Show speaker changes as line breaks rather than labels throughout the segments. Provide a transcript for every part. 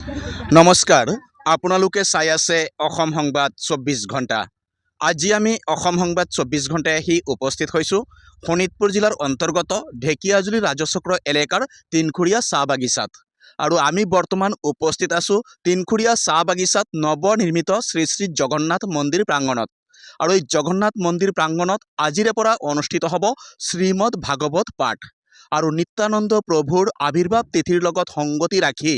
নমস্কাৰ আপোনালোকে চাই আছে অসম সংবাদ 24 ঘণ্টা। আজি আমি অসম সংবাদ 24 ঘণ্টায় আহি উপস্থিত হৈছোঁ শোণিতপুৰ জিলাৰ অন্তৰ্গত ঢেকিয়াজুলি ৰাজচক্ৰ এলেকাৰ তিনখুৰীয়া চাহ বাগিচাত। আৰু আমি বৰ্তমান উপস্থিত আছোঁ তিনখুৰীয়া চাহ বাগিচাত নৱনিৰ্মিত শ্ৰী শ্ৰী জগন্নাথ মন্দিৰ প্ৰাংগণত। আৰু এই জগন্নাথ মন্দিৰ প্ৰাংগণত আজিৰে পৰা অনুষ্ঠিত হ'ব শ্ৰীমদ ভাগৱত পাঠ। আৰু নিত্যানন্দ প্ৰভুৰ আৱিৰ্ভাৱ তিথিৰ লগত সংগতি ৰাখি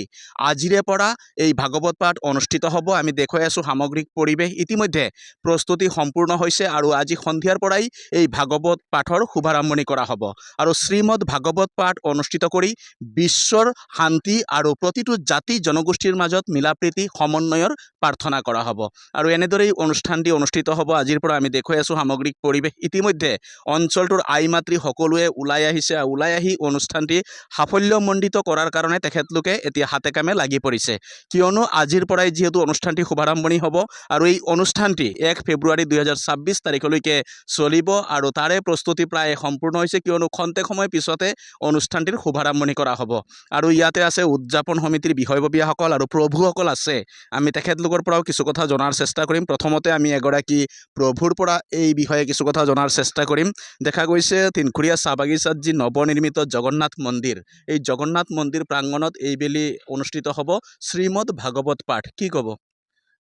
আজিৰে পৰা এই ভাগৱত পাঠ অনুষ্ঠিত হ'ব। আমি দেখুৱাই আছোঁ সামগ্ৰিক পৰিৱেশ ইতিমধ্যে প্ৰস্তুতি সম্পূৰ্ণ হৈছে আৰু আজি সন্ধিয়াৰ পৰাই এই ভাগৱত পাঠৰ শুভাৰম্ভণি কৰা হ'ব। আৰু শ্ৰীমদ ভাগৱত পাঠ অনুষ্ঠিত কৰি বিশ্বৰ শান্তি আৰু প্ৰতিটো জাতি জনগোষ্ঠীৰ মাজত মিলাপ্ৰীতি সমন্বয়ৰ প্ৰাৰ্থনা কৰা হ'ব। আৰু এনেদৰেই অনুষ্ঠানটি অনুষ্ঠিত হ'ব আজিৰ পৰা। আমি দেখুৱাই আছোঁ সামগ্ৰিক পৰিৱেশ ইতিমধ্যে অঞ্চলটোৰ আই মাতৃ সকলোৱে ওলাই আহিছে। ওলাই আহি অনুষ্ঠানটি সাফল্যমণ্ডিত কৰাৰ কাৰণে তেখেতলোকে এতিয়া হাতে কামে লাগি পৰিছে, কিয়নো আজিৰ পৰাই যিহেতু অনুষ্ঠানটি শুভাৰম্ভণি হ'ব আৰু এই অনুষ্ঠানটি 1 ফেব্ৰুৱাৰী 2026 তাৰিখলৈকে চলিব। আৰু তাৰে প্ৰস্তুতি প্ৰায় সম্পূৰ্ণ হৈছে, কিয়নো খন্তেক সময় পিছতে অনুষ্ঠানটিৰ শুভাৰম্ভণি কৰা হ'ব। আৰু ইয়াতে আছে উদযাপন সমিতিৰ বিষয়ববীয়াসকল আৰু প্ৰভুসকল আছে। আমি তেখেতলোকৰ পৰাও কিছু কথা জনাৰ চেষ্টা কৰিম। প্ৰথমতে আমি এগৰাকী প্ৰভুৰ পৰা এই বিষয়ে কিছু কথা জনাৰ চেষ্টা কৰিম। দেখা গৈছে তিনখুৰীয়া চাহ বাগিচাত যি নৱনিৰ্মিত জগন্নাথ মন্দিৰ, এই জগন্নাথ মন্দিৰ প্ৰাংগণত এইবেলি অনুষ্ঠিত হ'ব শ্ৰীমদ ভাগৱত পাঠ। কি ক'ব?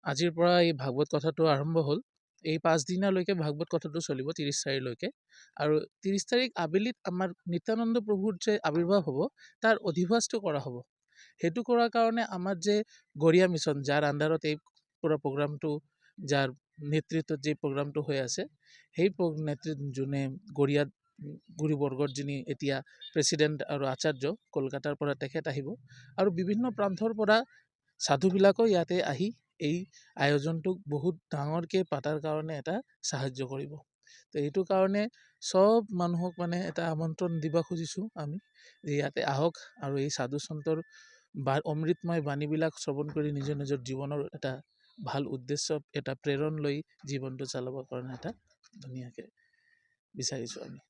আজিৰ পৰা এই ভাগৱত কথাটো আৰম্ভ হ'ল। এই 5 দিনলৈকে ভাগৱত কথাটো চলিব 30 তাৰিখলৈকে। আৰু 30 তাৰিখ আবেলিত আমাৰ নিত্যানন্দ প্ৰভুৰ যে আৱিৰ্ভাৱ হ'ব তাৰ অধিবাসটো কৰা হ'ব। সেইটো কৰাৰ কাৰণে আমাৰ যে গৰিয়া মিছন, যাৰ আণ্ডাৰত এই পুৰা প্ৰগ্ৰামটো, যাৰ নেতৃত্বত যে প্ৰগ্ৰামটো হৈ আছে, সেই যোনে গৰিয়াত গুৰুবৰ্গৰ যিনি এতিয়া প্ৰেছিডেণ্ট আৰু আচাৰ্য কলকাতাৰ পৰা তেখেত আহিব। আৰু বিভিন্ন প্ৰান্তৰ পৰা সাধুবিলাকো ইয়াতে আহি এই আয়োজনটোক বহুত ডাঙৰকৈ পাতাৰ কাৰণে এটা সাহায্য কৰিব। তো এইটো কাৰণে সব মানুহক এটা আমন্ত্ৰণ দিব খুজিছোঁ আমি, যে ইয়াতে আহক আৰু এই সাধু সন্তৰ অমৃতময় বাণীবিলাক শ্ৰৱণ কৰি নিজৰ নিজৰ জীৱনৰ এটা ভাল উদ্দেশ্য, এটা প্ৰেৰণ লৈ জীৱনটো চলাবৰ কাৰণে এটা ধুনীয়াকৈ বিচাৰিছোঁ আমি।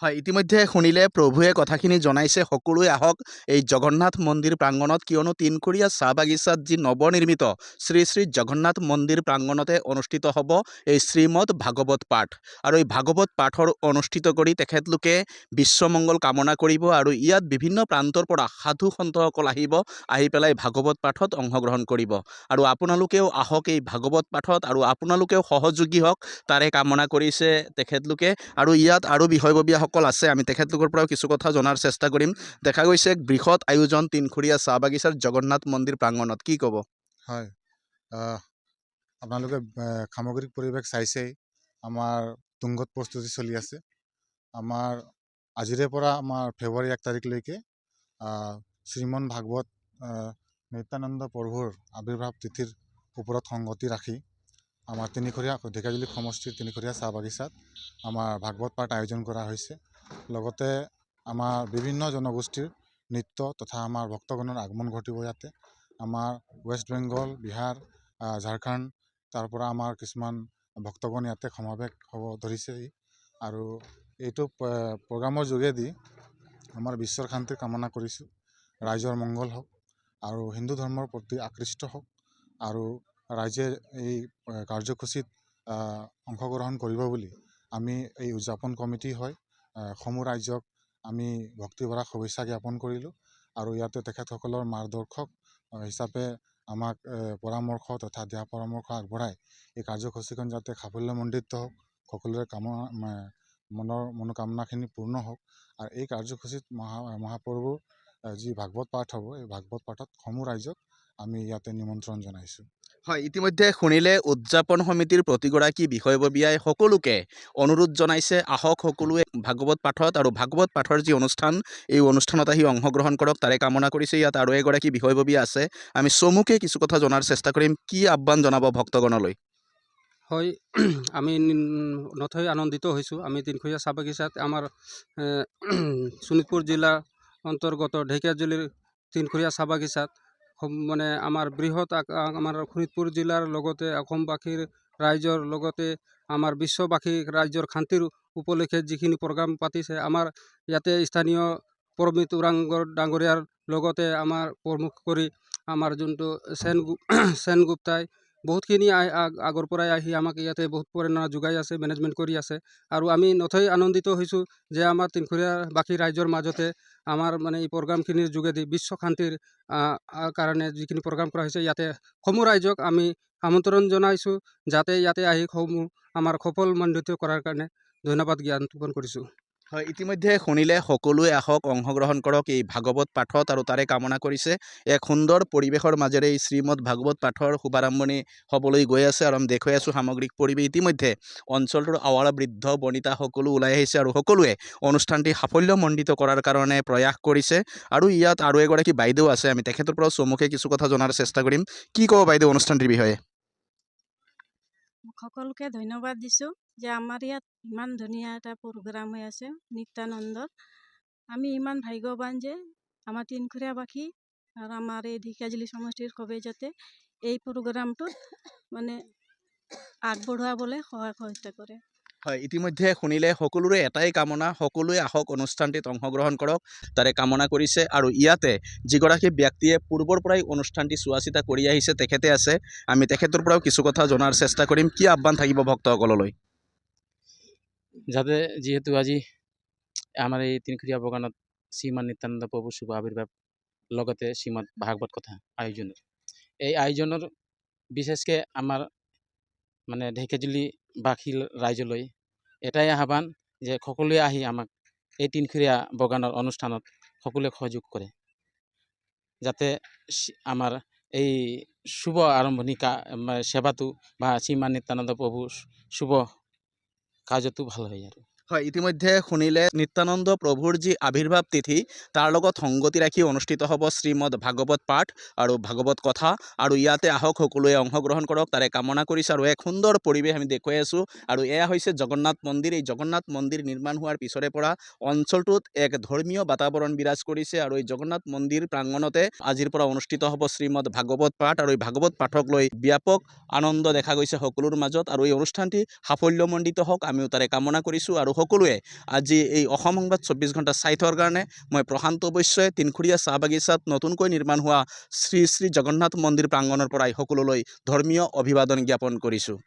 হয়, ইতিমধ্যে শুনিলে প্ৰভুৱে কথাখিনি জনাইছে, সকলোৱে আহক এই জগন্নাথ মন্দিৰ প্ৰাংগণত, কিয়নো তিনখুৰীয়া চাহ বাগিচাত যি নৱনিৰ্মিত শ্ৰী শ্ৰী জগন্নাথ মন্দিৰ প্ৰাংগণতে অনুষ্ঠিত হ'ব এই শ্ৰীমদ ভাগৱত পাঠ। আৰু এই ভাগৱত পাঠৰ অনুষ্ঠিত কৰি তেখেতলোকে বিশ্বমংগল কামনা কৰিব। আৰু ইয়াত বিভিন্ন প্ৰান্তৰ পৰা সাধু সন্তসকল আহিব, আহি পেলাই ভাগৱত পাঠত অংশগ্ৰহণ কৰিব। আৰু আপোনালোকেও আহক এই ভাগৱত পাঠত, আৰু আপোনালোকেও সহযোগী হওক তাৰে কামনা কৰিছে তেখেতলোকে। আৰু ইয়াত আৰু বিষয়ববীয়াসকল আছে, আমি তেখেতলোকৰ পৰাও কিছু কথা জনাৰ চেষ্টা কৰিম। দেখা গৈছে এক বৃহৎ আয়োজন তিনখুৰীয়া চাহ বাগিচাৰ জগন্নাথ মন্দিৰ প্ৰাংগণত। কি ক'ব?
হয়, আপোনালোকে সামগ্ৰিক পৰিৱেশ চাইছেই। আমাৰ তুংগত প্ৰস্তুতি চলি আছে। আমাৰ আজিৰে পৰা আমাৰ ফেব্ৰুৱাৰী 1 তাৰিখলৈকে শ্ৰীমন ভাগৱত নিত্যানন্দ প্ৰভুৰ আৱিৰ্ভাৱ তিথিৰ ওপৰত সংগতি ৰাখি আমাৰ ঢেকিয়াজুলি সমষ্টিৰ তিনিখুৰীয়া চাহ বাগিচাত আমাৰ ভাগৱত পাঠ আয়োজন কৰা হৈছে। লগতে আমাৰ বিভিন্ন জনগোষ্ঠীৰ নৃত্য তথা আমাৰ ভক্তগণৰ আগমন ঘটিব ইয়াতে। আমাৰ ৱেষ্ট বেংগল, বিহাৰ, ঝাৰখণ্ড, তাৰ পৰা আমাৰ কিছুমান ভক্তগণ ইয়াতে সমাৱেশ হ'ব ধৰিছে। আৰু এইটো প্ৰগ্ৰামৰ যোগেদি আমাৰ বিশ্বৰ শান্তিৰ কামনা কৰিছোঁ, ৰাইজৰ মংগল হওক আৰু হিন্দু ধৰ্মৰ প্ৰতি আকৃষ্ট হওক। আৰু ৰাইজে এই কাৰ্যসূচীত অংশগ্ৰহণ কৰিব বুলি আমি এই উদযাপন কমিটি হয় সমূহ ৰাইজক আমি ভক্তিভৰা শুভেচ্ছা জ্ঞাপন কৰিলোঁ। আৰু ইয়াতে তেখেতসকলৰ মাৰ্গদৰ্শক হিচাপে আমাক পৰামৰ্শ তথা দিহা পৰামৰ্শ আগবঢ়াই এই কাৰ্যসূচীখন যাতে সাফল্যমণ্ডিত হওক, সকলোৰে মনৰ মনোকামনাখিনি পূৰ্ণ হওক। আৰু এই কাৰ্যসূচীত মহাপ্ৰভুৰ যি ভাগৱত পাঠ হ'ব, এই ভাগৱত পাঠত সমূহ ৰাইজক আমি ইয়াতে নিমন্ত্ৰণ জনাইছোঁ।
হয়, ইতিমধ্যে শুনিলে উদযাপন সমিতিৰ প্ৰতিগৰাকী বিষয়ববীয়াই সকলোকে অনুৰোধ জনাইছে, আহক সকলোৱে ভাগৱত পাঠত। আৰু ভাগৱত পাঠৰ যি অনুষ্ঠান, এই অনুষ্ঠানত আহি অংশগ্ৰহণ কৰক তাৰে কামনা কৰিছে। ইয়াত আৰু এগৰাকী বিষয়ববীয়া আছে, আমি চমুকে কিছু কথা জনাৰ চেষ্টা কৰিম। কি আহ্বান জনাব ভক্তগণলৈ?
হয়, আমি নথৈ আনন্দিত হৈছোঁ। আমি তিনখুৰীয়া চাহ বাগিচাত আমাৰ শোণিতপুৰ জিলাৰ অন্তৰ্গত ঢেকিয়াজুলিৰ তিনখুৰীয়া চাহ বাগিচাত আমাৰ বৃহৎ আমাৰ শোণিতপুৰ জিলাৰ লগতে অসমবাসীৰ ৰাইজৰ লগতে আমাৰ বিশ্ববাসী ৰাইজৰ শান্তিৰ উপলক্ষে যিখিনি প্ৰগ্ৰাম পাতিছে, আমাৰ ইয়াতে স্থানীয় পৰমিত ওৰাং ডাঙৰীয়াৰ লগতে আমাৰ প্ৰমুখ কৰি আমাৰ যোনটো সেন গুপ্তাই বহুতখিনি আগৰ পৰাই আহি আমাক ইয়াতে বহুত প্ৰেৰণা যোগাই আছে, মেনেজমেণ্ট কৰি আছে। আৰু আমি নথৈ আনন্দিত হৈছোঁ যে আমাৰ তিনখুৰীয়া বাকী ৰাইজৰ মাজতে আমাৰ মানে এই প্ৰগ্ৰামখিনিৰ যোগেদি বিশ্ব শান্তিৰ কাৰণে যিখিনি প্ৰগ্ৰাম কৰা হৈছে, ইয়াতে সমূহ ৰাইজক আমি আমন্ত্ৰণ জনাইছোঁ যাতে ইয়াতে আহি সমূহ আমাৰ সফলমণ্ডিত কৰাৰ কাৰণে ধন্যবাদ জ্ঞাপন কৰিছোঁ।
হয়, ইতিমধ্যে শুনিলে সকলোৱে আহক, অংশগ্ৰহণ কৰক এই ভাগৱত পাঠত আৰু তাৰে কামনা কৰিছে। এক সুন্দৰ পৰিৱেশৰ মাজেৰে এই শ্ৰীমদ ভাগৱত পাঠৰ শুভাৰম্ভণি হ'বলৈ গৈ আছে আৰু আমি দেখুৱাই আছোঁ সামগ্ৰিক পৰিৱেশ। ইতিমধ্যে অঞ্চলটোৰ আৱাৰা বৃদ্ধ বনিতা সকলো ওলাই আহিছে আৰু সকলোৱে অনুষ্ঠানটি সাফল্যমণ্ডিত কৰাৰ কাৰণে প্ৰয়াস কৰিছে। আৰু ইয়াত আৰু এগৰাকী বাইদেউ আছে, আমি তেখেতৰ পৰা চমুকে কিছু কথা জনাৰ চেষ্টা কৰিম। কি ক'ব বাইদেউ অনুষ্ঠানটিৰ বিষয়ে?
সকলোকে ধন্যবাদ দিছোঁ যে আমাৰ ইয়াত ইমান ধুনীয়া এটা প্ৰগ্ৰাম হৈ আছে নিত্যানন্দৰ। আমি ইমান ভাগ্যৱান যে আমাৰ তিনখুৰীয়াবাসী আৰু আমাৰ এই ঢেকীয়াজুলি সমষ্টিৰ সবেই যাতে এই প্ৰগ্ৰামটোত মানে আগবঢ়োৱাবলৈ সহযোগিতা কৰে।
হয়, ইতিমধ্যে শুনিলে সকলোৰে এটাই কামনা, সকলোৱে আহক অনুষ্ঠানটিত অংশগ্ৰহণ কৰক তাৰে কামনা কৰিছে। আৰু ইয়াতে যিগৰাকী ব্যক্তিয়ে পূৰ্বৰ পৰাই অনুষ্ঠানটি চোৱা চিতা কৰি আহিছে তেখেতে আছে, আমি তেখেতৰ পৰাও কিছু কথা জনাৰ চেষ্টা কৰিম। কি আহ্বান থাকিব ভক্তসকললৈ?
যাতে যিহেতু আজি আমাৰ এই তিনখুৰীয়া বাগানত শ্ৰীমান নিত্যানন্দ প্ৰভু শুভ আৱিৰ্ভাৱ লগতে শ্ৰীমদ ভাগৱত কথা আয়োজন, এই আয়োজনৰ বিশেষকৈ আমাৰ মানে ঢেকীয়াজুলিবাসী ৰাইজলৈ এটাই আহ্বান যে সকলোৱে আহি আমাক এই তিনখুৰীয়া বাগানৰ অনুষ্ঠানত সকলোৱে সহযোগ কৰে, যাতে আমাৰ এই শুভ আৰম্ভণি সেৱাটো বা শ্ৰীমান নিত্যানন্দ প্ৰভুৰ শুভ কাৰ্যটো ভাল হয় আৰু।
হয়, ইতিমধ্যে শুনিলে নিত্যানন্দ প্ৰভুৰ যি আৱিৰ্ভাৱ তিথি তাৰ লগত সংগতি ৰাখি অনুষ্ঠিত হ'ব শ্ৰীমদ ভাগৱত পাঠ আৰু ভাগৱত কথা। আৰু ইয়াতে আহক সকলোৱে অংশগ্ৰহণ কৰক তাৰে কামনা কৰিছে। আৰু এক সুন্দৰ পৰিৱেশ আমি দেখুৱাই আছোঁ। আৰু এয়া হৈছে জগন্নাথ মন্দিৰ। এই জগন্নাথ মন্দিৰ নিৰ্মাণ হোৱাৰ পিছৰে পৰা অঞ্চলটোত এক ধৰ্মীয় বাতাবৰণ বিৰাজ কৰিছে। আৰু এই জগন্নাথ মন্দিৰ প্ৰাংগণতে আজিৰ পৰা অনুষ্ঠিত হ'ব শ্ৰীমদ ভাগৱত পাঠ। আৰু এই ভাগৱত পাঠক লৈ ব্যাপক আনন্দ দেখা গৈছে সকলোৰ মাজত। আৰু এই অনুষ্ঠানটি সাফল্যমণ্ডিত হওক আমিও তাৰে কামনা কৰিছোঁ। আৰু সকলোৱে আজি এই অসম সংবাদ 24 ঘণ্টা চাই থোৱাৰ কাৰণে মই প্ৰশান্ত বৈশ্যই তিনখুৰীয়া চাহ বাগিচাত নতুনকৈ নিৰ্মাণ হোৱা শ্ৰী শ্ৰী জগন্নাথ মন্দিৰ প্ৰাংগণৰ পৰাই সকলোলৈ ধৰ্মীয় অভিবাদন জ্ঞাপন কৰিছোঁ।